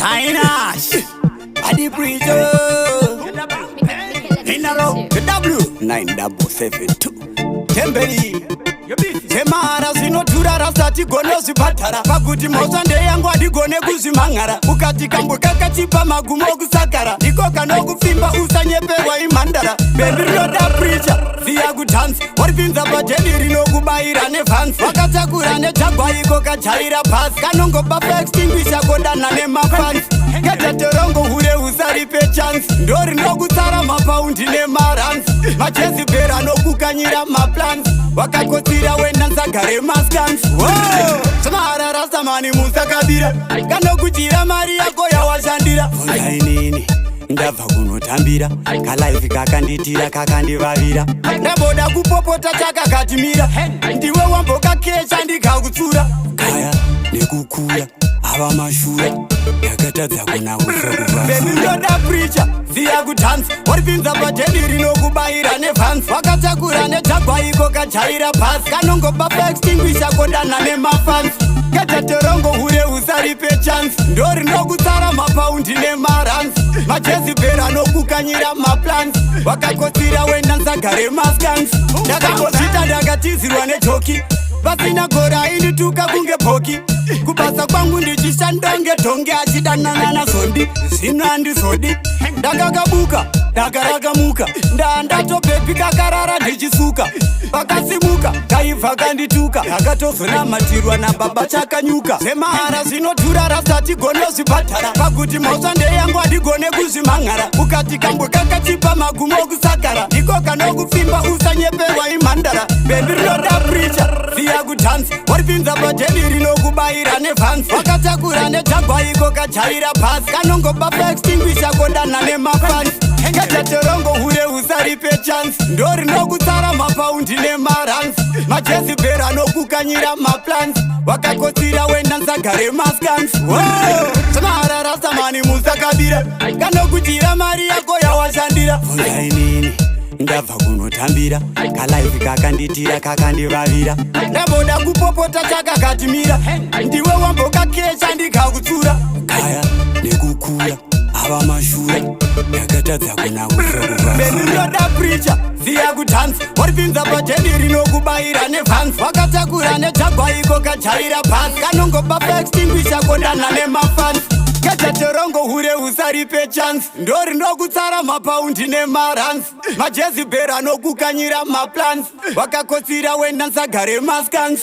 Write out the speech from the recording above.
Chinash, Adi Preacher, Inaro, W9772, Temberi, Zemahara zvinodhura rasati gono zvipatara pakuti mhosva yangu adigone kuzvimhan'ara ukati kambo kakachipa magumo okusakara ndiko kanokufimba usanyeperwa imhandara bendi rinoda preacher ziya kudhansi waripinza padheni rinokubayira nevhansi wakatakura nejagwaiko kajaira pasi kanongopa paextinguisha kodana nemafansi ketatorongo hure usaripe chansi ndo rinokutsara mapaundi nemaransi majezibhera anokukanyira maplans wakakotsira wenda nsagare maskans zvamahara rasamani musakabira kanokuchira mari yako yawashandira vundainini ndabva kunotambira kalaifi kakanditira kakandivavira ndaboda kupopota takakatimira ndiwe wambokakecha ndikakutsura kaya nekukura ava mashura yakatadza kuna usokuvabebindoda preacher ziya kudhansi waripinza padheni rinokubayira nevhansi wakatakura nejagwaiko kajaira pasi kanongopa paextinguisha kodana nemafansi ketatorongo hure usaripe chansi ndo rinokutsara mapaundi nemaransi majezibhera anokukanyira maplans wakakotsira wenda nsagare maskans ndakambozvita ndakatizirwa nejoki pasina gora indituka kunge bhoki kubasa kwangu ndichishandonge dhonge achidanana zondi zvino handizodi ndakakabuka ndakarakamuka ndandatobhepi kakarara ndichisuka pakasimuka kaibva kandituka ndakatozonamatirwa nababa chakanyuka zemahara zvinodhura rasati gono zvibhadhara pakuti mhosva yangu adigone kuzvimhan'ara ukati kambo kakachipa magumo okusakara ndiko kanokufimba usanyeperwa imhandara bendi rinoda preacher ziya kudhansi waripinza padheni rinokubayira nevhansi wakatakura nejagwaiko kajaira pasi kanongopa paextinguisha kodana nemafansi ketatorongo hure usaripe chansi ndo rinokutsara mapaundi nemaransi majezibhera anokukanyira maplans wakakotsira wenda nsagare maskans zvamahara rasamani musakabira kanokuchira mari yako yawashandira vundainini ndabva kunotambira kalaifi kakanditira kakandivavira ndaboda kupopota takakatimira ndiwe wambokakecha ndikakutsura kaya nekukura ava mashura yakatadza kuna usokuvabebindoda preacher ziya kudhansi waripinza padheni rinokubayira nevhansi wakatakura nejagwaiko kajaira pasi kanongopa paextinguisha kodana nemafansi ketatorongo hure usaripe chansi ndo rinokutsara mapaundi nemaransi majezibhera anokukanyira maplans wakakotsira wenda nsagare maskans